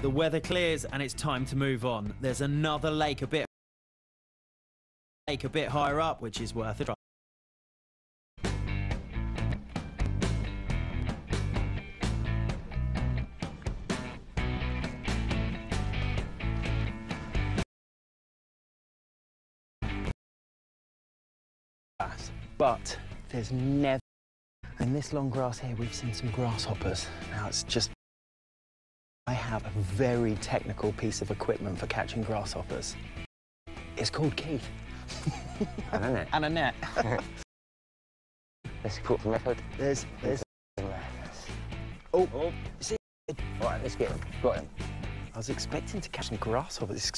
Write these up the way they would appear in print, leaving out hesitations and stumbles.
The weather clears and it's time to move on. There's another lake a bit higher up, which is worth a try. But there's never, in this long grass here, we've seen some grasshoppers. Now it's just, I have a very technical piece of equipment for catching grasshoppers. It's called Keith. And a net. And a net. Let's put the method. There's... Oh, see? right, let's get him. Got him. I was expecting to catch some grasshoppers.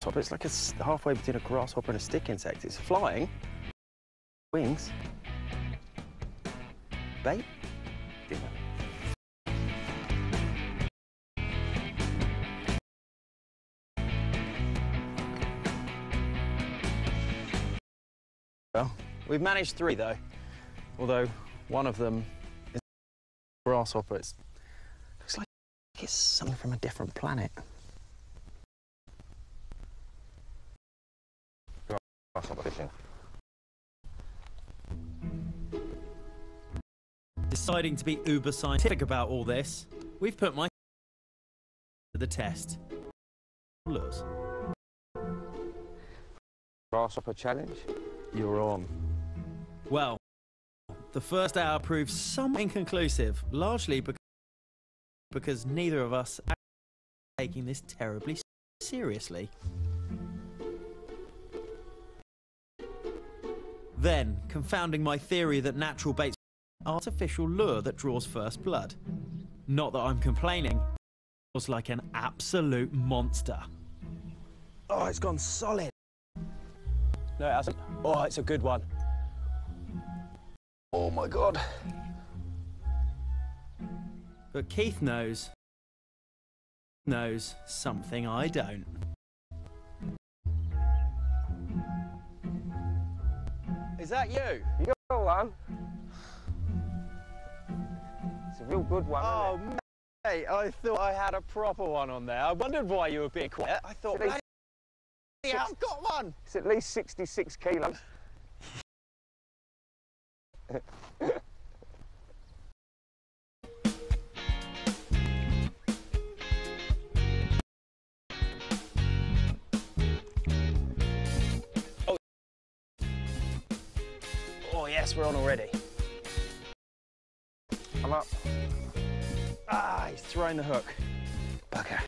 It's like halfway between a grasshopper and a stick insect. It's flying. Wings. Bait. Well, we've managed 3 though, although one of them is a grasshopper. It looks like it's something from a different planet. Grasshopper fishing. Deciding to be uber scientific about all this, we've put my to the test. Lures. Grasshopper challenge. You're on. Well, the first hour proved somewhat inconclusive, largely because neither of us are taking this terribly seriously. Then, confounding my theory that natural baits are artificial lure that draws first blood. Not that I'm complaining. It was like an absolute monster. Oh, it's gone solid. No, it hasn't. Oh, it's a good one. Oh my God. But Keith knows something I don't. Is that you? You got one. It's a real good one, Oh, isn't it? mate, I thought I had a proper one on there. I wondered why you were being quiet. I thought, yeah, I've got one. It's at least 66 kilos. Oh, yes, we're on already. I'm up. Ah, he's throwing the hook. Bugger.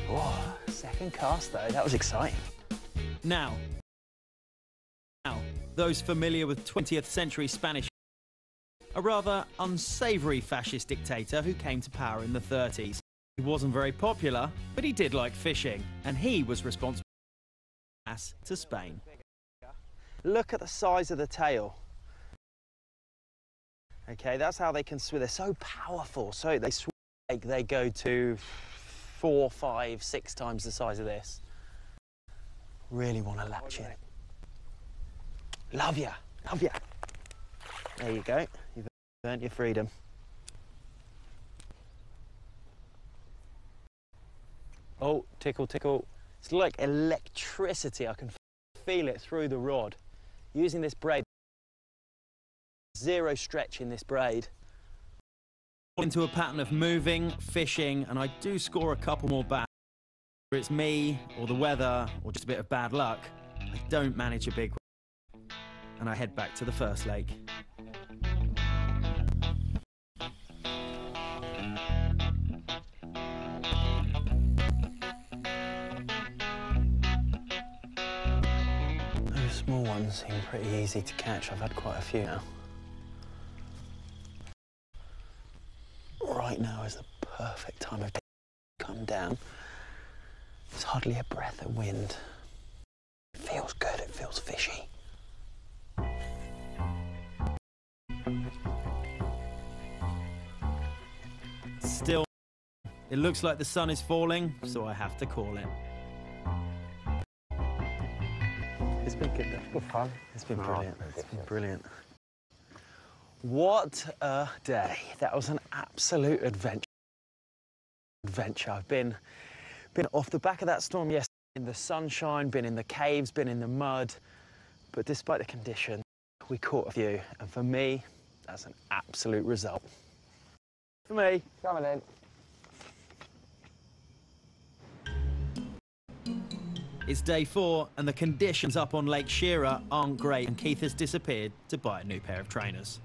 Oh, second cast, though. That was exciting. Now, those familiar with 20th century Spanish, a rather unsavory fascist dictator who came to power in the 30s. He wasn't very popular, but he did like fishing, and he was responsible to Spain. Look at the size of the tail. Okay, that's how they can swim. They're so powerful. So they swim like they go to 4, 5, 6 times the size of this. Really want to latch in. Love ya, love ya. There you go. You've earned your freedom. Oh, tickle, tickle. It's like electricity. I can feel it through the rod. Using this braid, zero stretch in this braid. Into a pattern of moving, fishing, and I do score a couple more bass. Whether it's me, or the weather, or just a bit of bad luck, I don't manage a big one. And I head back to the first lake. Those small ones seem pretty easy to catch. I've had quite a few now. Right now is the perfect time of day to come down. There's hardly a breath of wind. It feels good, it feels fishy. Still, it looks like the sun is falling, so I have to call it. It's been good though. Good fun. It's been brilliant. It's been brilliant. What a day. That was an absolute adventure. adventure. I've been off the back of that storm yesterday, in the sunshine, been in the caves, been in the mud, but despite the conditions, we caught a few, and for me, that's an absolute result. For me. Come on then. It's day 4, and the conditions up on Lake Shearer aren't great, and Keith has disappeared to buy a new pair of trainers.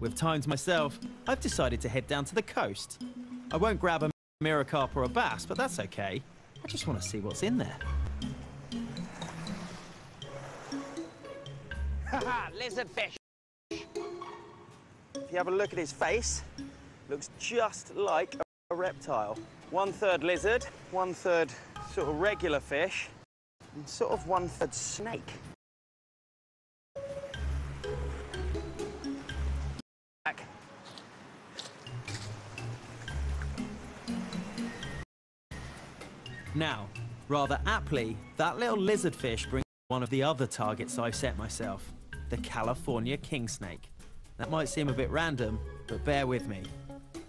With time to myself, I've decided to head down to the coast. I won't grab a mirror carp or a bass, but that's okay. I just want to see what's in there. Haha, lizard fish. If you have a look at his face, looks just like a reptile. 1/3 lizard, 1/3 sort of regular fish, and sort of 1/3 snake. Back. Now, rather aptly, that little lizardfish brings one of the other targets I've set myself, the California king snake. That might seem a bit random, but bear with me.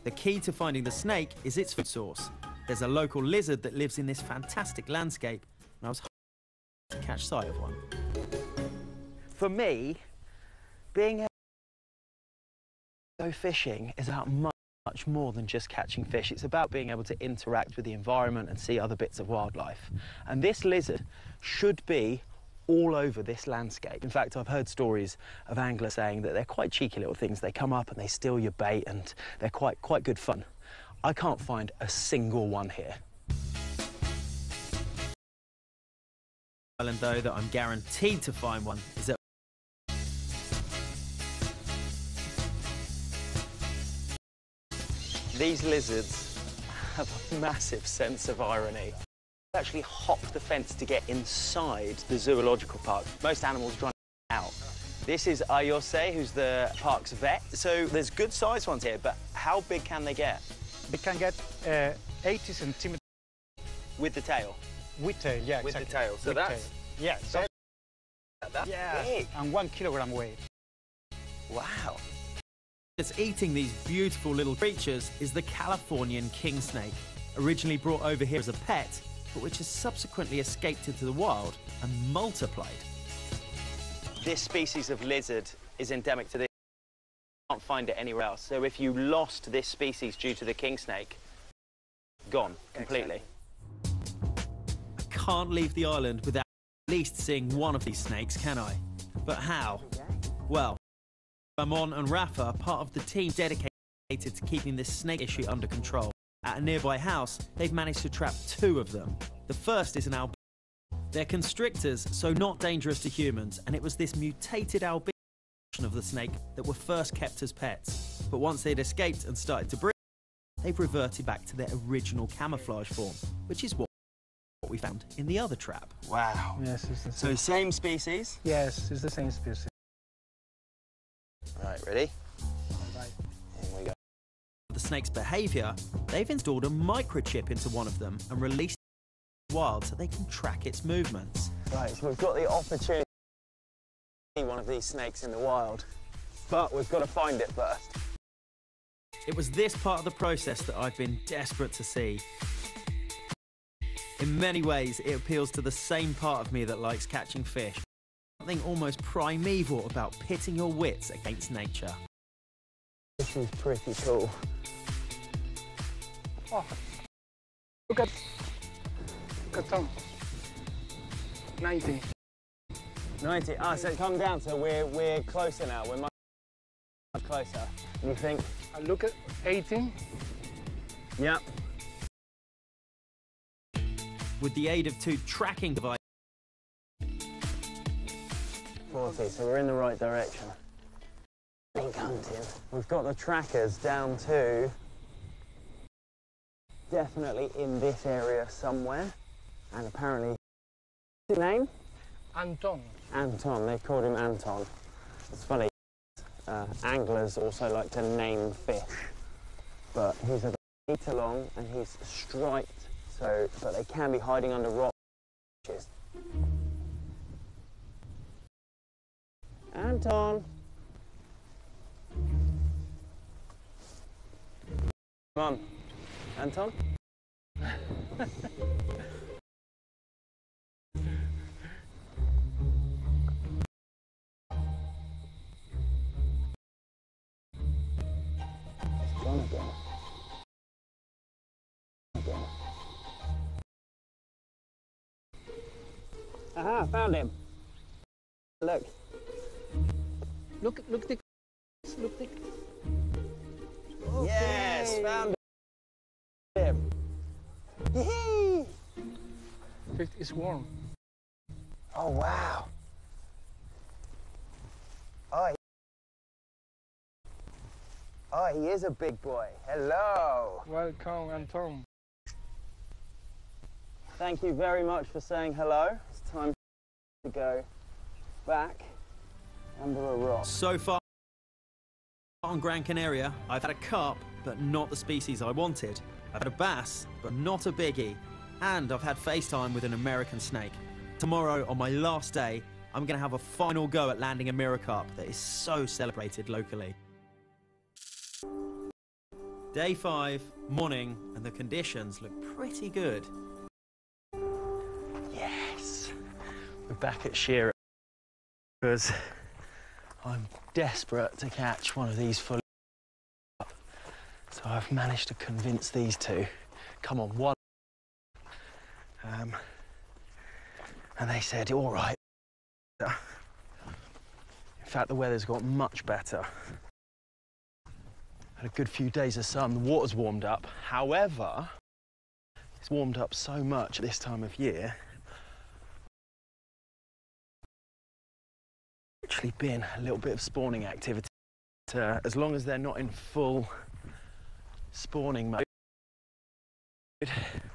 The key to finding the snake is its food source. There's a local lizard that lives in this fantastic landscape, and I was hoping to catch sight of one. For me, being able to go fishing is about much more than just catching fish. It's about being able to interact with the environment and see other bits of wildlife. And this lizard should be all over this landscape. In fact, I've heard stories of anglers saying that they're quite cheeky little things. They come up and they steal your bait, and they're quite good fun. I can't find a single one here. Island, though, that I'm guaranteed to find one is at These lizards have a massive sense of irony. They actually hop the fence to get inside the zoological park. Most animals try to get out. This is Ayose, who's the park's vet. So there's good sized ones here, but how big can they get? They can get 80 centimeters. With the tail? With tail, yeah, With exactly. the tail. So with that's... tail. Yeah, so That's yeah, big. and 1 kilogram weight. Wow. that's eating these beautiful little creatures is the Californian king snake, originally brought over here as a pet, but which has subsequently escaped into the wild and multiplied. This species of lizard is endemic to this. You can't find it anywhere else. So if you lost this species due to the king snake, gone completely. I can't leave the island without at least seeing one of these snakes, can I? But how? Well, Ramon and Rafa are part of the team dedicated to keeping this snake issue under control. At a nearby house, they've managed to trap 2 of them. The first is an albino. They're constrictors, so not dangerous to humans, and it was this mutated albino of the snake that were first kept as pets. But once they'd escaped and started to breed, they've reverted back to their original camouflage form, which is what we found in the other trap. Wow. Yes, it's the So same. same species. Yes, it's the same species. Right, ready? Right. Here we go. The snake's behaviour, they've installed a microchip into one of them and released it in the wild so they can track its movements. Right, so we've got the opportunity to see one of these snakes in the wild, but we've got to find it first. It was this part of the process that I've been desperate to see. In many ways, it appeals to the same part of me that likes catching fish. Something almost primeval about pitting your wits against nature. This is pretty cool. Oh, look at Thom. 90. 90. Ah, so it come down, so we're closer now. We're much closer. You think? Look at 18. Yep. With the aid of 2 tracking devices, 40, so we're in the right direction. Snake hunting. We've got the trackers down to definitely in this area somewhere. And apparently, what's his name? Anton. Anton. They've called him Anton. It's funny. Anglers also like to name fish, but he's about 1 metre long and he's striped. So, but they can be hiding under rocks. Anton. Come on, Anton. Gone again. Aha, found him. Look. Look the. Look the. Yes, found him. Yee! It's warm. Oh, wow. Oh, he is a big boy. Hello. Welcome, Anton. Thank you very much for saying hello. It's time to go back under a rock. So far on Γκραν Κανάρια, I've had a carp, but not the species I wanted. I've had a bass, but not a biggie. And I've had FaceTime with an American snake. Tomorrow, on my last day, I'm going to have a final go at landing a mirror carp that is so celebrated locally. Day 5, morning, and the conditions look pretty good. Yes. We're back at Shearer because I'm desperate to catch one of these fully up. So I've managed to convince these two. Come on, one. And they said, all right. In fact, the weather's got much better. Had a good few days of sun, the water's warmed up. However, it's warmed up so much at this time of year. Actually been a little bit of spawning activity. As long as they're not in full spawning mode,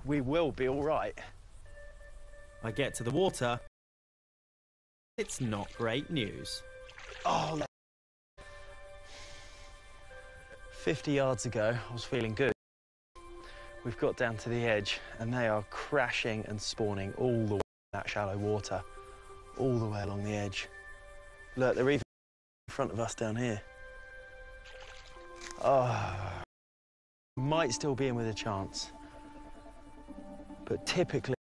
we will be all right. I get to the water. It's not great news. Oh, 50 yards ago, I was feeling good. We've got down to the edge and they are crashing and spawning all the way in that shallow water, all the way along the edge. Look, they're even in front of us down here. Oh, might still be in with a chance. But typically,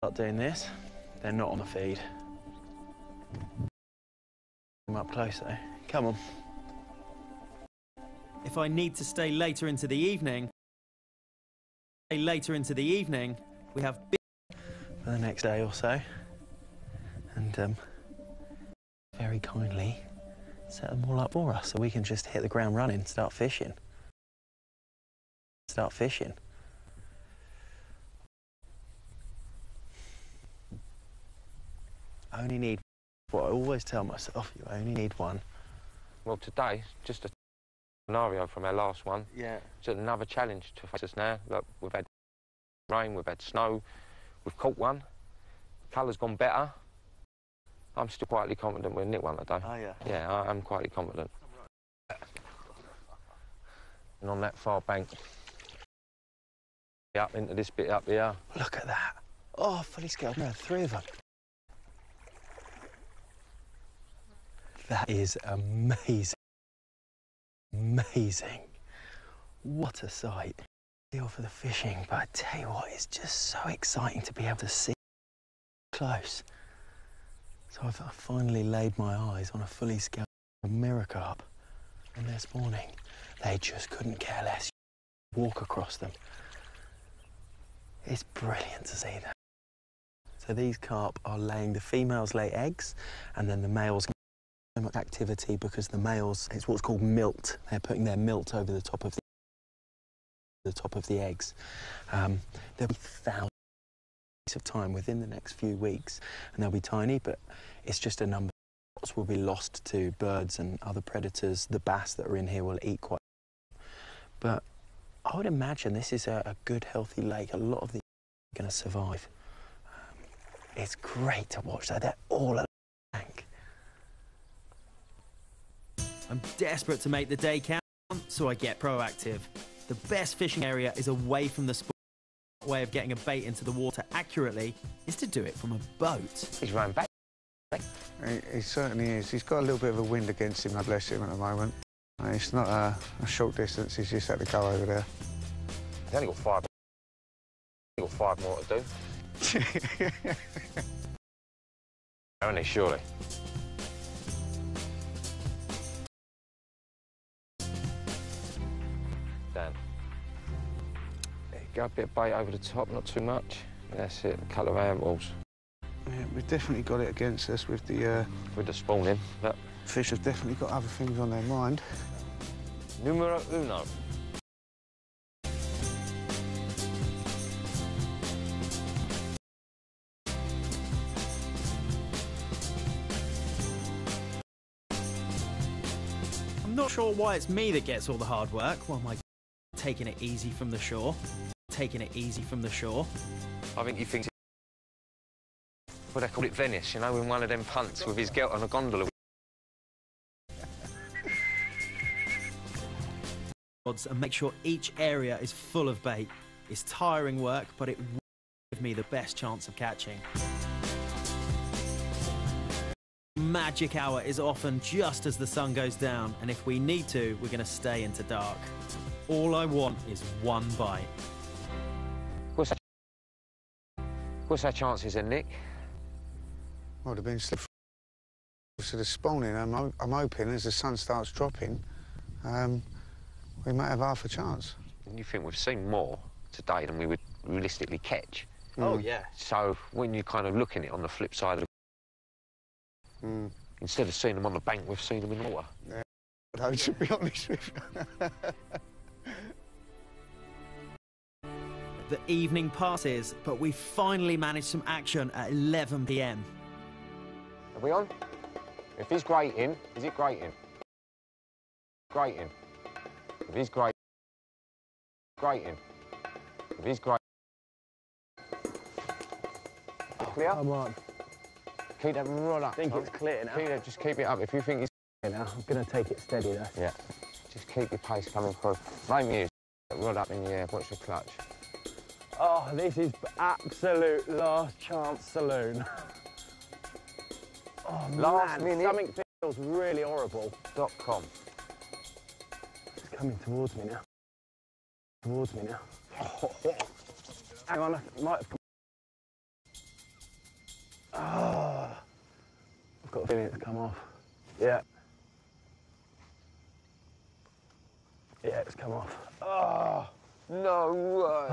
start doing this, they're not on the feed. Come up close though. Come on. If I need to stay later into the evening, we have for the next day or so. And very kindly set them all up for us so we can just hit the ground running and start fishing. I only need what I always tell myself, you only need one. Well, today, just a scenario from our last one. Yeah. It's another challenge to face us now. Look, we've had rain, we've had snow, we've caught one. Colour's gone better. I'm still quietly confident we'll nick one today. Oh, yeah? Yeah, I'm quietly confident. And on that far bank, up into this bit up here. Look at that. Oh, fully scaled. No, 3 of them. That is amazing. Amazing. What a sight. Deal for the fishing, but I tell you what, it's just so exciting to be able to see close. So I've finally laid my eyes on a fully scaled mirror carp and they're spawning. They just couldn't care less. Walk across them. It's brilliant to see that. So these carp are laying, the females lay eggs and then the males so much activity because the males, it's what's called milt. They're putting their milt over the top of the eggs. There'll be thousands of time within the next few weeks and they'll be tiny, but it's just a number. Lots will be lost to birds and other predators. The bass that are in here will eat quite. But I would imagine this is a good, healthy lake. A lot of these are going to survive. It's great to watch that. They're all at the bank. I'm desperate to make the day count, so I get proactive. The best fishing area is away from the spawn. The way of getting a bait into the water accurately is to do it from a boat. He's rowing back. He certainly is. He's got a little bit of a wind against him, God bless him, at the moment. It's not a short distance, he's just had to go over there. He's only got 5 or 5 more to do. Only, surely. Dan. Go a bit of bait over the top, not too much. That's it, a couple of handballs. Yeah, we've definitely got it against us with the... With the spawning, but... Fish have definitely got other things on their mind. Numero uno. I'm not sure why it's me that gets all the hard work while my taking it easy from the shore. Taking it easy from the shore. I think he thinks... Well, they call it Venice, you know, when one of them punts with his girl on a gondola. And make sure each area is full of bait. It's tiring work, but it will give me the best chance of catching. Magic hour is often just as the sun goes down, and if we need to, we're going to stay into dark. All I want is one bite. What's our chances then, Nick? Well, they've been slip to the spawning. I'm hoping as the sun starts dropping, we might have half a chance. And you think we've seen more today than we would realistically catch? Oh, yeah. So when you're kind of looking at it on the flip side of the... Instead of seeing them on the bank, we've seen them in the water. Yeah, no, to be honest with you. The evening passes, but we finally managed some action at 11 p.m. Are we on? If he's grating, is it grating? Grating. If he's grating. If he's grating. Clear? Come on. Keep that rod up. I think it's clear now. Just keep it up. If you think it's Now, I'm going to take it steady, though. Yeah. Just keep your pace coming through. Main music. Rod up in the air. Watch your clutch. Oh, this is absolute last chance saloon. Oh, Last man, minute. something feels really horrible. .com. It's coming towards me now. Towards me now. Hang on, I might have... Oh, I've got a feeling it's come off. Yeah. Yeah, it's come off. Oh, no way.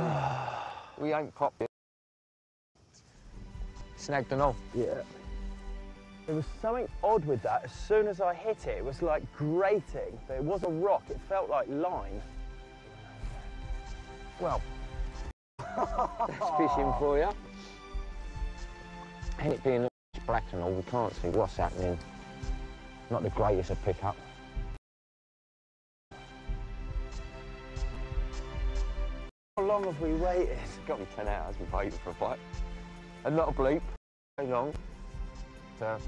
We ain't popped it. Snagged and all. Yeah. There was something odd with that. As soon as I hit it, it was like grating. But it was a rock. It felt like line. Well, that's fishing for you. And it being black and all, we can't see what's happening. Not the greatest of pickup. How long have we waited? It's got me 10 hours we've waited for a bite. And not a bleep. Very long. So,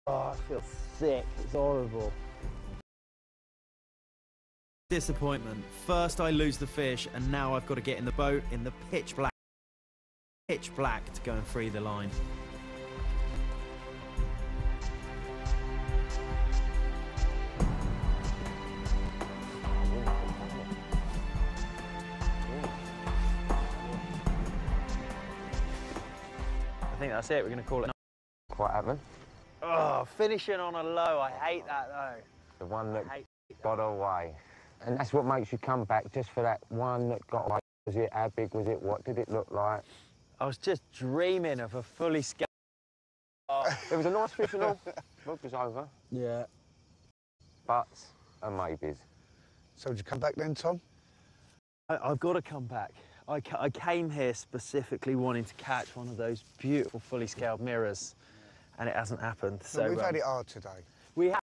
oh, I feel sick. It's horrible. Disappointment. First I lose the fish, and now I've got to get in the boat in the pitch black to go and free the line. I think that's it. We're going to call it. quite happening. Oh, finishing on a low. I hate that, though. The one that got away. And that's what makes you come back, just for that one that got away. Was it, how big was it, what did it look like? I was just dreaming of a fully scaled... Oh. It was a nice fish and all. Book was over. Yeah. Buts and maybes. So did you come back then, Tom? I've got to come back. I came here specifically wanting to catch one of those beautiful fully scaled mirrors, and it hasn't happened. So we've had it hard today. We have.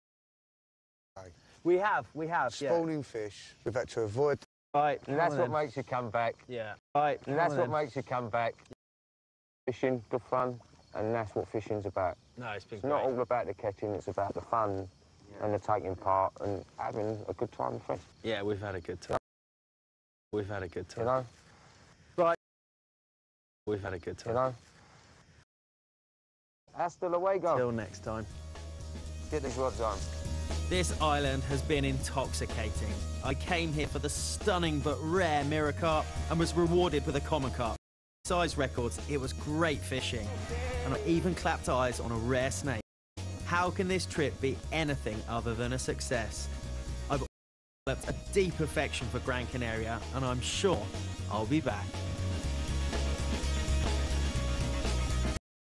We have. Spawning fish. We've had to avoid. Right. And that's what makes you come back. Yeah. Right. And that's what makes you come back. Fishing, good fun, and that's what fishing's about. No, it's been It's not all about the catching, it's about the fun and the taking part and having a good time with friends. Yeah, we've had a good time. We've had a good time. You know? Right. We've had a good time. You know? Hasta luego. Till next time. Get these rods on. This island has been intoxicating. I came here for the stunning but rare mirror carp and was rewarded with a common carp. Size records, it was great fishing, and I even clapped eyes on a rare snake. How can this trip be anything other than a success? I've developed a deep affection for Γκραν Κανάρια, and I'm sure I'll be back.